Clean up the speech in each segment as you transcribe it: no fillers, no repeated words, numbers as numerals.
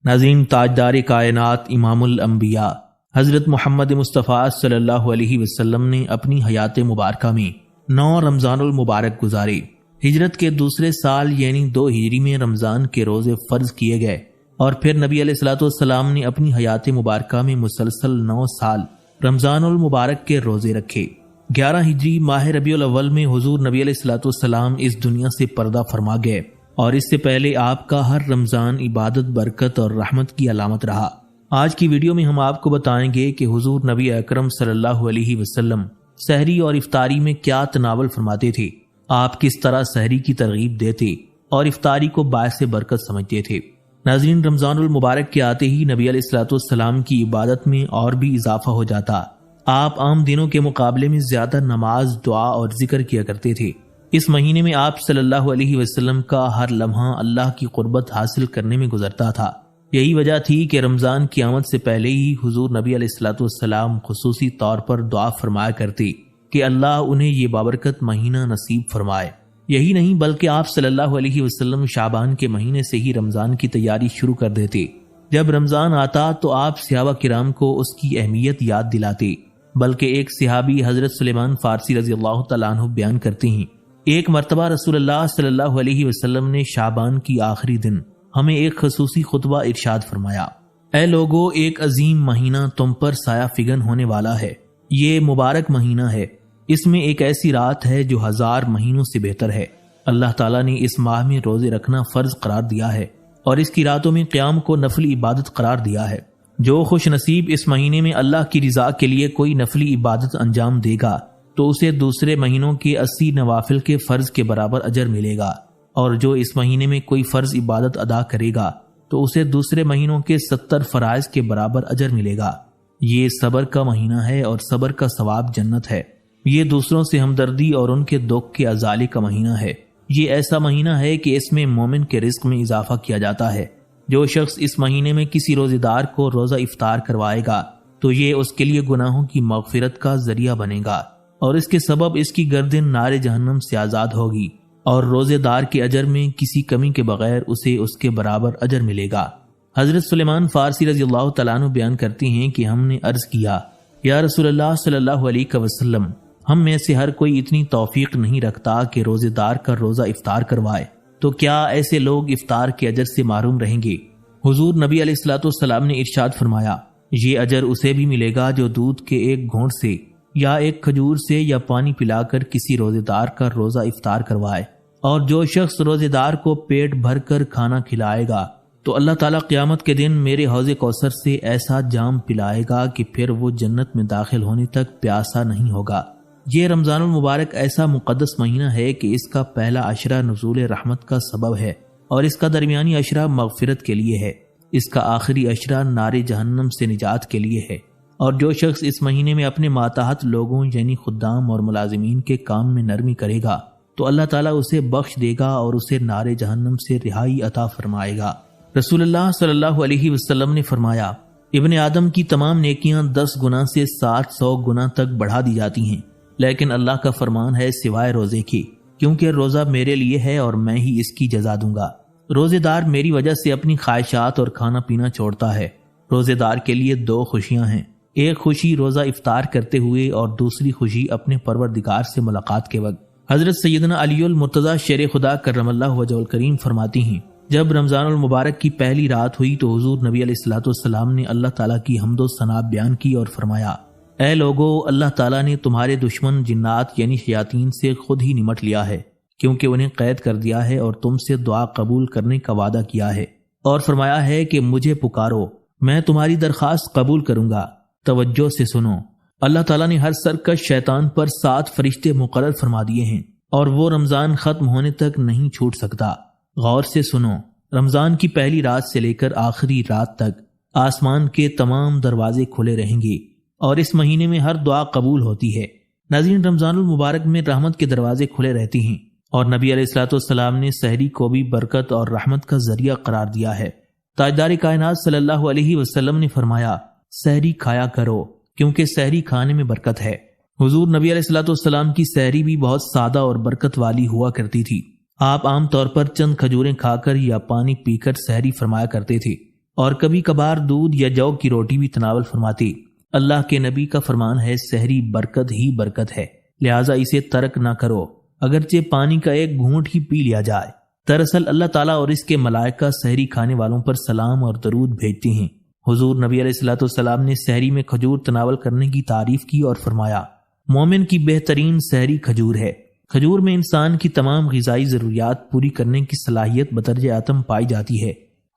ناظرین، تاجدار کائنات امام الانبیاء حضرت محمد مصطفیٰ صلی اللہ علیہ وسلم نے اپنی حیات مبارکہ میں 9 رمضان المبارک گزارے۔ ہجرت کے دوسرے سال یعنی 2 ہجری میں رمضان کے روزے فرض کیے گئے اور پھر نبی علیہ الصلوۃ والسلام نے اپنی حیات مبارکہ میں مسلسل 9 سال رمضان المبارک کے روزے رکھے۔ 11 ہجری ماہ ربیع الاول میں حضور نبی علیہ الصلوۃ والسلام اس دنیا سے پردہ فرما گئے، اور اس سے پہلے آپ کا ہر رمضان عبادت، برکت اور رحمت کی علامت رہا۔ آج کی ویڈیو میں ہم آپ کو بتائیں گے کہ حضور نبی اکرم صلی اللہ علیہ وسلم سحری اور افطاری میں کیا تناول فرماتے تھے، آپ کس طرح سحری کی ترغیب دیتے اور افطاری کو باعث برکت سمجھتے تھے۔ ناظرین، رمضان المبارک کے آتے ہی نبی علیہ الصلوۃ والسلام کی عبادت میں اور بھی اضافہ ہو جاتا۔ آپ عام دنوں کے مقابلے میں زیادہ نماز، دعا اور ذکر کیا کرتے تھے۔ اس مہینے میں آپ صلی اللہ علیہ وسلم کا ہر لمحہ اللہ کی قربت حاصل کرنے میں گزرتا تھا۔ یہی وجہ تھی کہ رمضان کی آمد سے پہلے ہی حضور نبی علیہ الصلوۃ والسلام خصوصی طور پر دعا فرمایا کرتے کہ اللہ انہیں یہ بابرکت مہینہ نصیب فرمائے۔ یہی نہیں بلکہ آپ صلی اللہ علیہ وسلم شعبان کے مہینے سے ہی رمضان کی تیاری شروع کر دیتے۔ جب رمضان آتا تو آپ صحابہ کرام کو اس کی اہمیت یاد دلاتے، بلکہ ایک صحابی حضرت سلیمان فارسی رضی اللہ تعالیٰ عنہ بیان کرتے ہیں، ایک مرتبہ رسول اللہ صلی اللہ علیہ وسلم نے شعبان کی آخری دن ہمیں ایک خصوصی خطبہ ارشاد فرمایا: اے لوگو، ایک عظیم مہینہ تم پر سایہ فگن ہونے والا ہے۔ یہ مبارک مہینہ ہے، اس میں ایک ایسی رات ہے جو 1000 مہینوں سے بہتر ہے۔ اللہ تعالیٰ نے اس ماہ میں روزے رکھنا فرض قرار دیا ہے اور اس کی راتوں میں قیام کو نفلی عبادت قرار دیا ہے۔ جو خوش نصیب اس مہینے میں اللہ کی رضا کے لیے کوئی نفلی عبادت انجام دے گا تو اسے دوسرے مہینوں کے 80 نوافل کے فرض کے برابر اجر ملے گا، اور جو اس مہینے میں کوئی فرض عبادت ادا کرے گا تو اسے دوسرے مہینوں کے 70 فرائض کے برابر اجر ملے گا۔ یہ صبر کا مہینہ ہے اور صبر کا ثواب جنت ہے۔ یہ دوسروں سے ہمدردی اور ان کے دکھ کے ازالے کا مہینہ ہے۔ یہ ایسا مہینہ ہے کہ اس میں مومن کے رزق میں اضافہ کیا جاتا ہے۔ جو شخص اس مہینے میں کسی روزے دار کو روزہ افطار کروائے گا تو یہ اس کے لیے گناہوں کی مغفرت کا ذریعہ بنے گا، اور اس کے سبب اس کی گردن نار جہنم سے آزاد ہوگی، اور روزے دار کے اجر میں کسی کمی کے بغیر اسے اس کے برابر اجر ملے گا۔ حضرت سلیمان فارسی رضی اللہ تعالیٰ عنہ بیان کرتے ہیں کہ ہم نے عرض کیا: یا رسول اللہ صلی اللہ علیہ وسلم، ہم میں سے ہر کوئی اتنی توفیق نہیں رکھتا کہ روزے دار کا روزہ افطار کروائے، تو کیا ایسے لوگ افطار کے اجر سے محروم رہیں گے؟ حضور نبی علیہ الصلوۃ والسلام نے ارشاد فرمایا: یہ اجر اسے بھی ملے گا جو دودھ کے ایک گھونٹ سے یا ایک کھجور سے یا پانی پلا کر کسی روزے دار کا روزہ افطار کروائے، اور جو شخص روزے دار کو پیٹ بھر کر کھانا کھلائے گا تو اللہ تعالیٰ قیامت کے دن میرے حوض کوثر سے ایسا جام پلائے گا کہ پھر وہ جنت میں داخل ہونے تک پیاسا نہیں ہوگا۔ یہ رمضان المبارک ایسا مقدس مہینہ ہے کہ اس کا پہلا عشرہ نزول رحمت کا سبب ہے، اور اس کا درمیانی عشرہ مغفرت کے لیے ہے۔ اس کا آخری عشرہ نار جہنم سے نجات کے لیے ہے، اور جو شخص اس مہینے میں اپنے ماتحت لوگوں یعنی خدام اور ملازمین کے کام میں نرمی کرے گا تو اللہ تعالیٰ اسے بخش دے گا اور اسے نار جہنم سے رہائی عطا فرمائے گا۔ رسول اللہ صلی اللہ علیہ وسلم نے فرمایا: ابن آدم کی تمام نیکیاں 10 گنا سے 700 گنا تک بڑھا دی جاتی ہیں، لیکن اللہ کا فرمان ہے سوائے روزے کے، کیونکہ روزہ میرے لیے ہے اور میں ہی اس کی جزا دوں گا۔ روزے دار میری وجہ سے اپنی خواہشات اور کھانا پینا چھوڑتا ہے۔ روزے دار کے لیے 2 خوشیاں ہیں، ایک خوشی روزہ افطار کرتے ہوئے اور دوسری خوشی اپنے پروردگار سے ملاقات کے وقت۔ حضرت سیدنا علی المرتضیٰ شیر خدا کرم اللہ وجہہ الکریم فرماتی ہیں: جب رمضان المبارک کی پہلی رات ہوئی تو حضور نبی علیہ الصلوۃ والسلام نے اللہ تعالیٰ کی حمد و ثنا بیان کی اور فرمایا: اے لوگو، اللہ تعالیٰ نے تمہارے دشمن جنات یعنی شیاطین سے خود ہی نمٹ لیا ہے، کیونکہ انہیں قید کر دیا ہے اور تم سے دعا قبول کرنے کا وعدہ کیا ہے، اور فرمایا ہے کہ مجھے پکارو، میں تمہاری درخواست قبول کروں گا۔ توجہ سے سنو، اللہ تعالیٰ نے ہر سرکش شیطان پر 7 فرشتے مقرر فرما دیے ہیں، اور وہ رمضان ختم ہونے تک نہیں چھوٹ سکتا۔ غور سے سنو، رمضان کی پہلی رات سے لے کر آخری رات تک آسمان کے تمام دروازے کھلے رہیں گے، اور اس مہینے میں ہر دعا قبول ہوتی ہے۔ ناظرین، رمضان المبارک میں رحمت کے دروازے کھلے رہتے ہیں، اور نبی علیہ الصلوۃ والسلام نے سحری کو بھی برکت اور رحمت کا ذریعہ قرار دیا ہے۔ تاجدار کائنات صلی اللہ علیہ وسلم نے فرمایا: سحری کھایا کرو، کیونکہ سحری کھانے میں برکت ہے۔ حضور نبی علیہ الصلوۃ والسلام کی سحری بھی بہت سادہ اور برکت والی ہوا کرتی تھی۔ آپ عام طور پر چند کھجوریں کھا کر یا پانی پی کر سحری فرمایا کرتے تھے، اور کبھی کبھار دودھ یا جو کی روٹی بھی تناول فرماتے۔ اللہ کے نبی کا فرمان ہے سحری برکت ہی برکت ہے، لہٰذا اسے ترک نہ کرو، اگرچہ پانی کا ایک گھونٹ ہی پی لیا جائے۔ دراصل اللہ تعالیٰ اور اس کے ملائکہ سحری کھانے والوں پر سلام اور درود بھیجتے ہیں۔ حضور نبی علیہ الصلوۃ والسلام نے سحری میں کھجور تناول کرنے کی تعریف کی اور فرمایا، مومن کی بہترین سحری کھجور ہے۔ کھجور میں انسان کی تمام غذائی ضروریات پوری کرنے کی صلاحیت بدرجہ اتم پائی جاتی ہے۔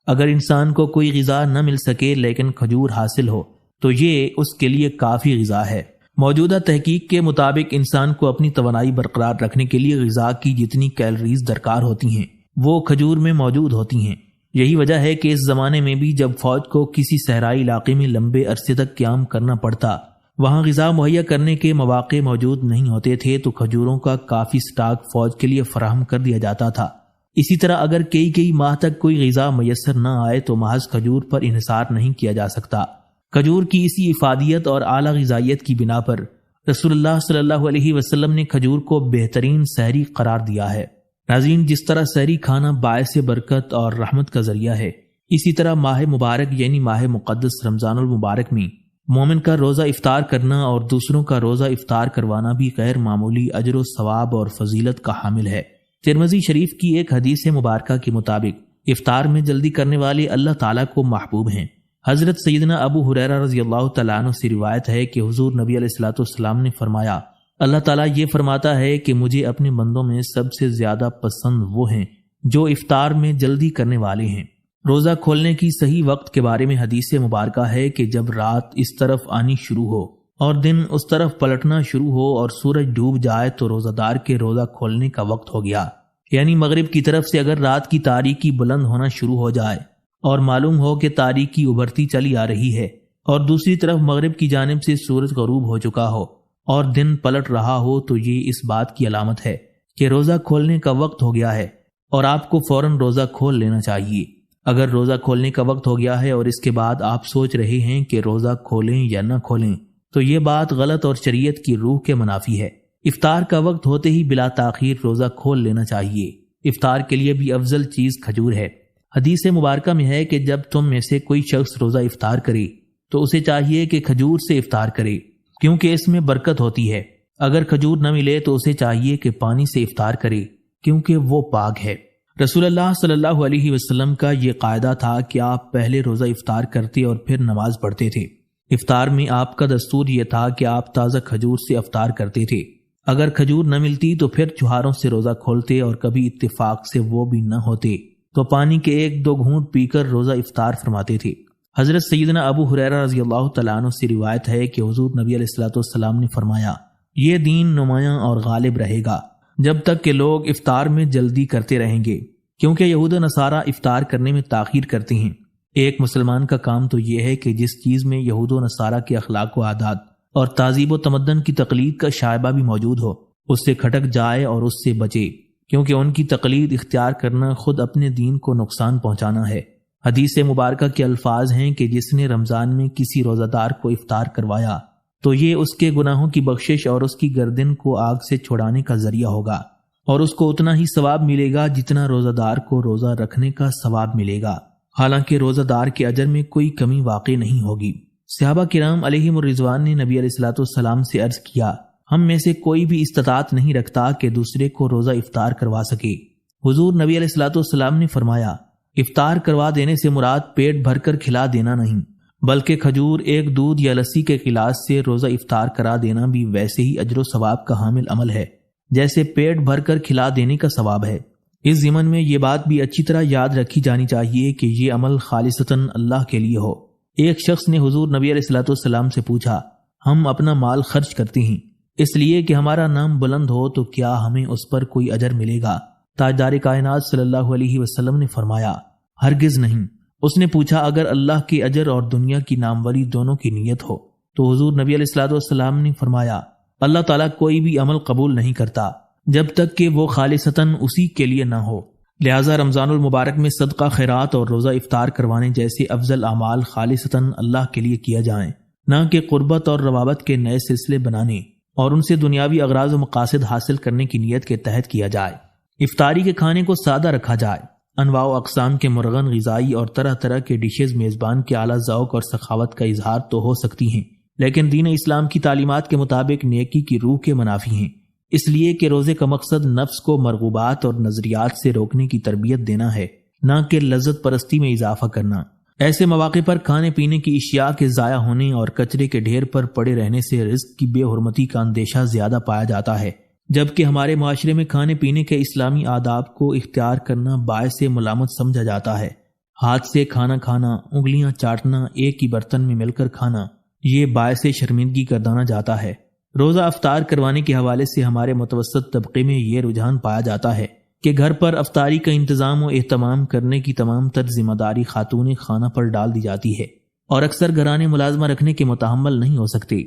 اگر انسان کو کوئی غذا نہ مل سکے لیکن کھجور حاصل ہو تو یہ اس کے لیے کافی غذا ہے۔ موجودہ تحقیق کے مطابق انسان کو اپنی توانائی برقرار رکھنے کے لیے غذا کی جتنی کیلوریز درکار ہوتی ہیں وہ کھجور میں موجود ہوتی ہیں۔ یہی وجہ ہے کہ اس زمانے میں بھی جب فوج کو کسی صحرائی علاقے میں لمبے عرصے تک قیام کرنا پڑتا، وہاں غذا مہیا کرنے کے مواقع موجود نہیں ہوتے تھے تو کھجوروں کا کافی سٹاک فوج کے لیے فراہم کر دیا جاتا تھا۔ اسی طرح اگر کئی ماہ تک کوئی غذا میسر نہ آئے تو محض کھجور پر انحصار نہیں کیا جا سکتا۔ کھجور کی اسی افادیت اور اعلیٰ غذائیت کی بنا پر رسول اللہ صلی اللہ علیہ وسلم نے کھجور کو بہترین سحری قرار دیا ہے۔ ناظرین، جس طرح سحری کھانا باعث برکت اور رحمت کا ذریعہ ہے، اسی طرح ماہ مبارک یعنی ماہ مقدس رمضان المبارک میں مومن کا روزہ افطار کرنا اور دوسروں کا روزہ افطار کروانا بھی غیر معمولی اجر و ثواب اور فضیلت کا حامل ہے۔ ترمذی شریف کی ایک حدیث مبارکہ کے مطابق افطار میں جلدی کرنے والے اللہ تعالیٰ کو محبوب ہیں۔ حضرت سیدنا ابو ہریرہ رضی اللہ تعالیٰ عنہ سے روایت ہے کہ حضور نبی علیہ الصلوۃ والسلام نے فرمایا، اللہ تعالیٰ یہ فرماتا ہے کہ مجھے اپنے بندوں میں سب سے زیادہ پسند وہ ہیں جو افطار میں جلدی کرنے والے ہیں۔ روزہ کھولنے کی صحیح وقت کے بارے میں حدیث مبارکہ ہے کہ جب رات اس طرف آنی شروع ہو اور دن اس طرف پلٹنا شروع ہو اور سورج ڈوب جائے تو روزہ دار کے روزہ کھولنے کا وقت ہو گیا۔ یعنی مغرب کی طرف سے اگر رات کی تاریکی بلند ہونا شروع ہو جائے اور معلوم ہو کہ تاریکی ابھرتی چلی آ رہی ہے اور دوسری طرف مغرب کی جانب سے سورج غروب ہو چکا ہو اور دن پلٹ رہا ہو تو یہ اس بات کی علامت ہے کہ روزہ کھولنے کا وقت ہو گیا ہے اور آپ کو فوراً روزہ کھول لینا چاہیے۔ اگر روزہ کھولنے کا وقت ہو گیا ہے اور اس کے بعد آپ سوچ رہے ہیں کہ روزہ کھولیں یا نہ کھولیں تو یہ بات غلط اور شریعت کی روح کے منافی ہے۔ افطار کا وقت ہوتے ہی بلا تاخیر روزہ کھول لینا چاہیے۔ افطار کے لیے بھی افضل چیز کھجور ہے۔ حدیث مبارکہ میں ہے کہ جب تم میں سے کوئی شخص روزہ افطار کرے تو اسے چاہیے کہ کھجور سے افطار کرے کیونکہ اس میں برکت ہوتی ہے۔ اگر کھجور نہ ملے تو اسے چاہیے کہ پانی سے افطار کرے کیونکہ وہ پاک ہے۔ رسول اللہ صلی اللہ علیہ وسلم کا یہ قاعدہ تھا کہ آپ پہلے روزہ افطار کرتے اور پھر نماز پڑھتے تھے۔ افطار میں آپ کا دستور یہ تھا کہ آپ تازہ کھجور سے افطار کرتے تھے۔ اگر کھجور نہ ملتی تو پھر چوہاروں سے روزہ کھولتے اور کبھی اتفاق سے وہ بھی نہ ہوتے تو پانی کے 1-2 گھونٹ پی کر روزہ افطار فرماتے تھے۔ حضرت سیدنا ابو ہریرہ رضی اللہ تعالیٰ عنہ سے روایت ہے کہ حضور نبی علیہ الصلوۃ والسلام نے فرمایا، یہ دین نمایاں اور غالب رہے گا جب تک کہ لوگ افطار میں جلدی کرتے رہیں گے، کیونکہ یہود و نصارہ افطار کرنے میں تاخیر کرتے ہیں۔ ایک مسلمان کا کام تو یہ ہے کہ جس چیز میں یہود و نصارہ کے اخلاق و عادات اور تہذیب و تمدن کی تقلید کا شائبہ بھی موجود ہو اس سے کھٹک جائے اور اس سے بچے، کیونکہ ان کی تقلید اختیار کرنا خود اپنے دین کو نقصان پہنچانا ہے۔ حدیث مبارکہ کے الفاظ ہیں کہ جس نے رمضان میں کسی روزہ دار کو افطار کروایا تو یہ اس کے گناہوں کی بخشش اور اس کی گردن کو آگ سے چھڑانے کا ذریعہ ہوگا، اور اس کو اتنا ہی ثواب ملے گا جتنا روزہ دار کو روزہ رکھنے کا ثواب ملے گا، حالانکہ روزہ دار کے اجر میں کوئی کمی واقع نہیں ہوگی۔ صحابہ کرام علیہم الرضوان نے نبی علیہ الصلوۃ والسلام سے عرض کیا، ہم میں سے کوئی بھی استطاعت نہیں رکھتا کہ دوسرے کو روزہ افطار کروا سکے۔ حضور نبی علیہ الصلوۃ والسلام نے فرمایا، افطار کروا دینے سے مراد پیٹ بھر کر کھلا دینا نہیں، بلکہ کھجور ایک دودھ یا لسی کے گلاس سے روزہ افطار کرا دینا بھی ویسے ہی اجر و ثواب کا حامل عمل ہے جیسے پیٹ بھر کر کھلا دینے کا ثواب ہے۔ اس ضمن میں یہ بات بھی اچھی طرح یاد رکھی جانی چاہیے کہ یہ عمل خالصتاً اللہ کے لیے ہو۔ ایک شخص نے حضور نبی علیہ الصلوۃ والسلام سے پوچھا، ہم اپنا مال خرچ کرتے ہیں اس لیے کہ ہمارا نام بلند ہو تو کیا ہمیں اس پر کوئی اجر ملے گا؟ تاجدار کائنات صلی اللہ علیہ وسلم نے فرمایا، ہرگز نہیں۔ اس نے پوچھا، اگر اللہ کے اجر اور دنیا کی ناموری دونوں کی نیت ہو؟ تو حضور نبی علیہ الصلوۃ والسلام نے فرمایا، اللہ تعالیٰ کوئی بھی عمل قبول نہیں کرتا جب تک کہ وہ خالصتاً اسی کے لیے نہ ہو۔ لہٰذا رمضان المبارک میں صدقہ خیرات اور روزہ افطار کروانے جیسے افضل اعمال خالصتاً اللہ کے لیے کیا جائیں، نہ کہ قربت اور روابط کے نئے سلسلے بنانے اور ان سے دنیاوی اغراض و مقاصد حاصل کرنے کی نیت کے تحت کیا جائے۔ افطاری کے کھانے کو سادہ رکھا جائے۔ انواع و اقسام کے مرغن غذائی اور طرح طرح کے ڈشز میزبان کے اعلیٰ ذوق اور سخاوت کا اظہار تو ہو سکتی ہیں، لیکن دین اسلام کی تعلیمات کے مطابق نیکی کی روح کے منافی ہیں، اس لیے کہ روزے کا مقصد نفس کو مرغوبات اور نظریات سے روکنے کی تربیت دینا ہے، نہ کہ لذت پرستی میں اضافہ کرنا۔ ایسے مواقع پر کھانے پینے کی اشیاء کے ضائع ہونے اور کچرے کے ڈھیر پر پڑے رہنے سے رزق کی بے حرمتی کا اندیشہ زیادہ پایا جاتا ہے، جبکہ ہمارے معاشرے میں کھانے پینے کے اسلامی آداب کو اختیار کرنا باعث ملامت سمجھا جاتا ہے۔ ہاتھ سے کھانا کھانا، انگلیاں چاٹنا، ایک ہی برتن میں مل کر کھانا، یہ باعث شرمندگی گردانا جاتا ہے۔ روزہ افطار کروانے کے حوالے سے ہمارے متوسط طبقے میں یہ رجحان پایا جاتا ہے کہ گھر پر افطاری کا انتظام و اہتمام کرنے کی تمام تر ذمہ داری خاتون خانہ پر ڈال دی جاتی ہے، اور اکثر گھرانے ملازمہ رکھنے کے متحمل نہیں ہو سکتے۔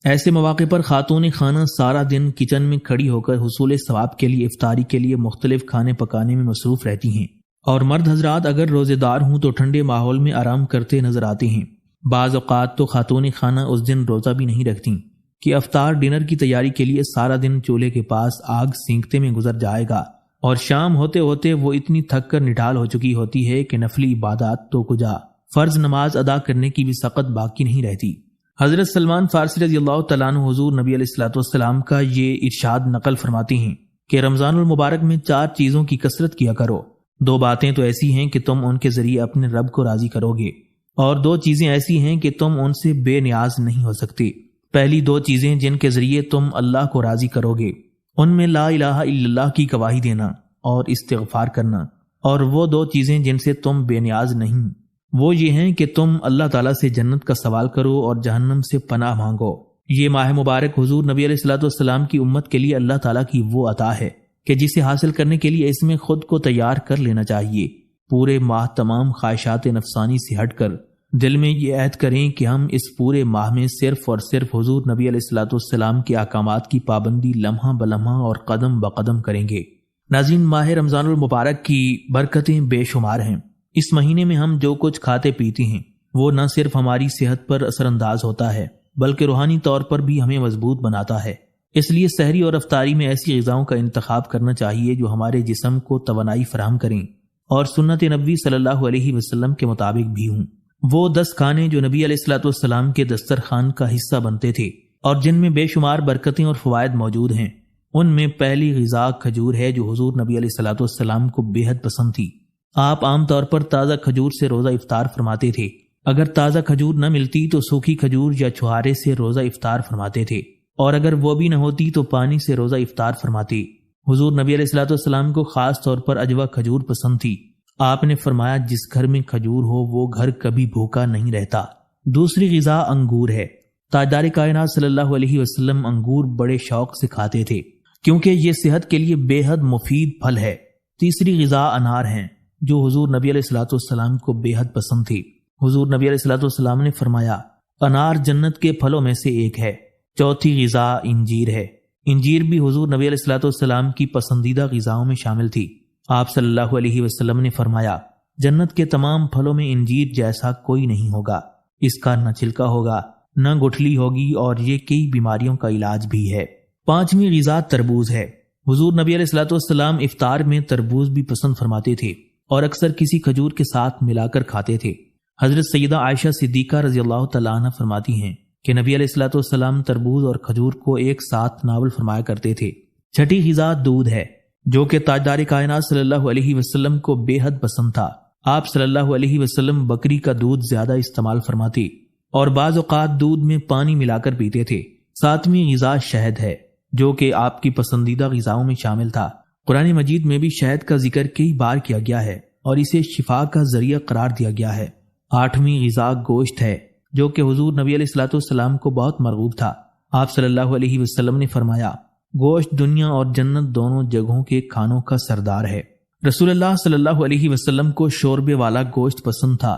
ایسے مواقع پر خاتون خانہ سارا دن کچن میں کھڑی ہو کر حصول ثواب کے لیے افطاری کے لیے مختلف کھانے پکانے میں مصروف رہتی ہیں، اور مرد حضرات اگر روزے دار ہوں تو ٹھنڈے ماحول میں آرام کرتے نظر آتے ہیں۔ بعض اوقات تو خاتون خانہ اس دن روزہ بھی نہیں رکھتی کہ افطار ڈنر کی تیاری کے لیے سارا دن چولہے کے پاس آگ سینکتے میں گزر جائے گا، اور شام ہوتے ہوتے وہ اتنی تھک کر نڈھال ہو چکی ہوتی ہے کہ نفلی عبادات تو کجا، فرض نماز ادا کرنے کی بھی سقط باقی نہیں رہتی۔ حضرت سلمان فارسی رضی اللہ تعالیٰ عنہ حضور نبی علیہ الصلوۃ والسلام کا یہ ارشاد نقل فرماتے ہیں کہ رمضان المبارک میں 4 چیزوں کی کثرت کیا کرو۔ 2 باتیں تو ایسی ہیں کہ تم ان کے ذریعے اپنے رب کو راضی کرو گے، اور 2 چیزیں ایسی ہیں کہ تم ان سے بے نیاز نہیں ہو سکتے۔ پہلی 2 چیزیں جن کے ذریعے تم اللہ کو راضی کرو گے، ان میں لا الہ الا اللہ کی گواہی دینا اور استغفار کرنا، اور وہ 2 چیزیں جن سے تم بے نیاز نہیں، وہ یہ ہیں کہ تم اللہ تعالیٰ سے جنت کا سوال کرو اور جہنم سے پناہ مانگو۔ یہ ماہ مبارک حضور نبی علیہ الصلوۃ والسلام کی امت کے لیے اللہ تعالیٰ کی وہ عطا ہے کہ جسے حاصل کرنے کے لیے اس میں خود کو تیار کر لینا چاہیے۔ پورے ماہ تمام خواہشات نفسانی سے ہٹ کر دل میں یہ عہد کریں کہ ہم اس پورے ماہ میں صرف اور صرف حضور نبی علیہ الصلوۃ والسلام کے احکامات کی پابندی لمحہ بلمحہ اور قدم بقدم کریں گے۔ ناظرین، ماہ رمضان المبارک کی برکتیں بے شمار ہیں۔ اس مہینے میں ہم جو کچھ کھاتے پیتے ہیں وہ نہ صرف ہماری صحت پر اثر انداز ہوتا ہے بلکہ روحانی طور پر بھی ہمیں مضبوط بناتا ہے۔ اس لیے سحری اور افطاری میں ایسی غذاؤں کا انتخاب کرنا چاہیے جو ہمارے جسم کو توانائی فراہم کریں اور سنت نبوی صلی اللہ علیہ وسلم کے مطابق بھی ہوں۔ وہ 10 کھانے جو نبی علیہ الصلوۃ والسلام کے دسترخوان کا حصہ بنتے تھے اور جن میں بے شمار برکتیں اور فوائد موجود ہیں، ان میں پہلی غذا کھجور ہے جو حضور نبی علیہ الصلوۃ والسلام کو بے حد پسند تھی۔ آپ عام طور پر تازہ کھجور سے روزہ افطار فرماتے تھے۔ اگر تازہ کھجور نہ ملتی تو سوکھی کھجور یا چھہارے سے روزہ افطار فرماتے تھے، اور اگر وہ بھی نہ ہوتی تو پانی سے روزہ افطار فرماتے۔ حضور نبی علیہ الصلوۃ والسلام کو خاص طور پر اجوا کھجور پسند تھی۔ آپ نے فرمایا جس گھر میں کھجور ہو وہ گھر کبھی بھوکا نہیں رہتا۔ دوسری غذا انگور ہے۔ تاجدار کائنات صلی اللہ علیہ وسلم انگور بڑے شوق سے کھاتے تھے کیونکہ یہ صحت کے لیے بے حد مفید پھل ہے۔ تیسری غذا انار ہیں جو حضور نبی علیہ الصلوۃ والسلام کو بے حد پسند تھی۔ حضور نبی علیہ الصلوۃ والسلام نے فرمایا انار جنت کے پھلوں میں سے ایک ہے۔ چوتھی غذا انجیر ہے۔ انجیر بھی حضور نبی علیہ الصلوۃ والسلام کی پسندیدہ غذاؤں میں شامل تھی۔ آپ صلی اللہ علیہ وسلم نے فرمایا جنت کے تمام پھلوں میں انجیر جیسا کوئی نہیں ہوگا، اس کا نہ چھلکا ہوگا نہ گٹھلی ہوگی، اور یہ کئی بیماریوں کا علاج بھی ہے۔ 5ویں غذا تربوز ہے۔ حضور نبی علیہ الصلوۃ والسلام افطار میں تربوز بھی پسند فرماتے تھے اور اکثر کسی کھجور کے ساتھ ملا کر کھاتے تھے۔ حضرت سیدہ عائشہ صدیقہ رضی اللہ تعالیٰ عنہ فرماتی ہیں کہ نبی علیہ الصلوۃ والسلام تربوز اور کھجور کو ایک ساتھ ناول فرمایا کرتے تھے۔ 6ٹھی غذا دودھ ہے جو کہ تاجدار کائنات صلی اللہ علیہ وسلم کو بے حد پسند تھا۔ آپ صلی اللہ علیہ وسلم بکری کا دودھ زیادہ استعمال فرماتے اور بعض اوقات دودھ میں پانی ملا کر پیتے تھے۔ 7ویں غذا شہد ہے جو کہ آپ کی پسندیدہ غذاؤں میں شامل تھا۔ قرآن مجید میں بھی شہد کا ذکر کئی بار کیا گیا ہے اور اسے شفا کا ذریعہ قرار دیا گیا ہے۔ 8ویں غذا گوشت ہے جو کہ حضور نبی علیہ الصلوۃ والسلام کو بہت مرغوب تھا۔ آپ صلی اللہ علیہ وسلم نے فرمایا گوشت دنیا اور جنت دونوں جگہوں کے کھانوں کا سردار ہے۔ رسول اللہ صلی اللہ علیہ وسلم کو شوربے والا گوشت پسند تھا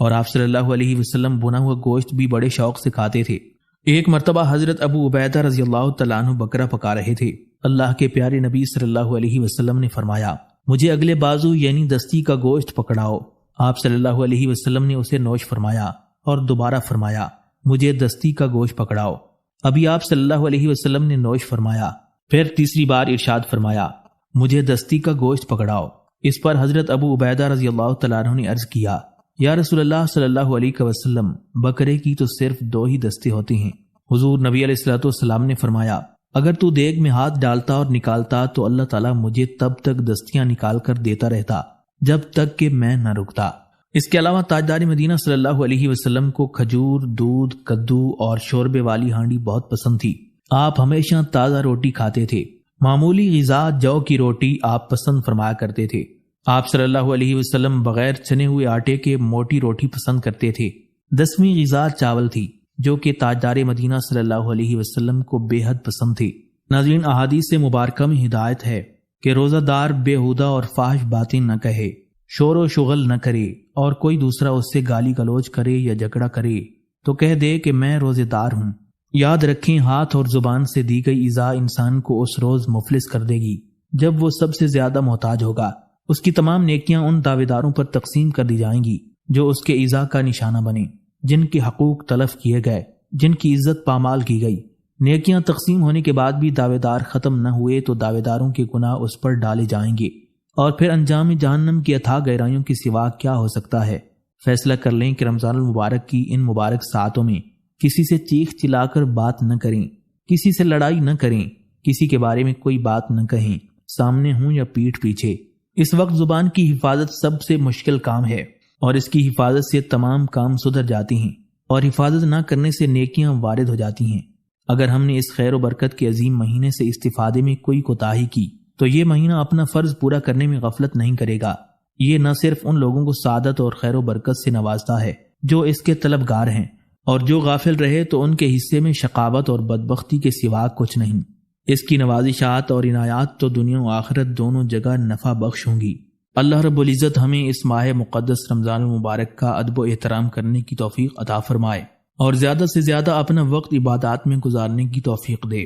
اور آپ صلی اللہ علیہ وسلم بنا ہوا گوشت بھی بڑے شوق سے کھاتے تھے۔ ایک مرتبہ حضرت ابو عبیدہ رضی اللہ تعالیٰ عنہ بکرا پکا رہے تھے۔ اللہ کے پیارے نبی صلی اللہ علیہ وسلم نے فرمایا مجھے اگلے بازو یعنی دستی کا گوشت پکڑاؤ۔ آپ صلی اللہ علیہ وسلم نے اسے نوش فرمایا اور دوبارہ فرمایا مجھے دستی کا گوشت پکڑاؤ۔ ابھی آپ صلی اللہ علیہ وسلم نے نوش فرمایا، پھر تیسری بار ارشاد فرمایا مجھے دستی کا گوشت پکڑاؤ۔ اس پر حضرت ابو عبیدہ رضی اللہ تعالیٰ عنہ نے عرض کیا، یا رسول اللہ صلی اللہ علیہ وسلم، بکرے کی تو صرف 2 ہی دستے ہوتے ہیں۔ حضور نبی علیہ الصلوۃ والسلام نے فرمایا، اگر تو دیگ میں ہاتھ ڈالتا اور نکالتا تو اللہ تعالیٰ مجھے تب تک دستیاں نکال کر دیتا رہتا جب تک کہ میں نہ رکتا۔ اس کے علاوہ تاجدار مدینہ صلی اللہ علیہ وسلم کو کھجور، دودھ، کدو اور شوربے والی ہانڈی بہت پسند تھی۔ آپ ہمیشہ تازہ روٹی کھاتے تھے۔ معمولی غذا جو کی روٹی آپ پسند فرمایا کرتے تھے۔ آپ صلی اللہ علیہ وسلم بغیر چنے ہوئے آٹے کے موٹی روٹی پسند کرتے تھے۔ 10ویں غذا چاول تھی، جو کہ تاجدار مدینہ صلی اللہ علیہ وسلم کو بے حد پسند تھی۔ ناظرین، احادیث مبارکہ میں ہدایت ہے کہ روزہ دار بےہودہ اور فاحش باتیں نہ کہے، شور و شغل نہ کرے، اور کوئی دوسرا اس سے گالی گلوچ کرے یا جھگڑا کرے تو کہہ دے کہ میں روزے دار ہوں۔ یاد رکھیں، ہاتھ اور زبان سے دی گئی ایذا انسان کو اس روز مفلس کر دے گی جب وہ سب سے زیادہ محتاج ہوگا۔ اس کی تمام نیکیاں ان دعوے داروں پر تقسیم کر دی جائیں گی جو اس کے ایذا کا نشانہ بنے، جن کے حقوق تلف کیے گئے، جن کی عزت پامال کی گئی۔ نیکیاں تقسیم ہونے کے بعد بھی دعوے دار ختم نہ ہوئے تو دعوے داروں کے گناہ اس پر ڈالے جائیں گے، اور پھر انجام جہنم کی اتھاہ گہرائیوں کے سوا کیا ہو سکتا ہے۔ فیصلہ کر لیں کہ رمضان المبارک کی ان مبارک ساعتوں میں کسی سے چیخ چلا کر بات نہ کریں، کسی سے لڑائی نہ کریں، کسی کے بارے میں کوئی بات نہ کہیں، سامنے ہوں یا پیٹھ پیچھے۔ اس وقت زبان کی حفاظت سب سے مشکل کام ہے، اور اس کی حفاظت سے تمام کام سدھر جاتے ہیں، اور حفاظت نہ کرنے سے نیکیاں وارد ہو جاتی ہیں۔ اگر ہم نے اس خیر و برکت کے عظیم مہینے سے استفادے میں کوئی کوتاہی کی تو یہ مہینہ اپنا فرض پورا کرنے میں غفلت نہیں کرے گا۔ یہ نہ صرف ان لوگوں کو سعادت اور خیر و برکت سے نوازتا ہے جو اس کے طلبگار ہیں، اور جو غافل رہے تو ان کے حصے میں شقاوت اور بدبختی کے سوا کچھ نہیں۔ اس کی نوازشات اور عنایات تو دنیا و آخرت دونوں جگہ نفع بخش ہوں گی۔ اللہ رب العزت ہمیں اس ماہ مقدس رمضان المبارک کا ادب و احترام کرنے کی توفیق عطا فرمائے، اور زیادہ سے زیادہ اپنا وقت عبادات میں گزارنے کی توفیق دے۔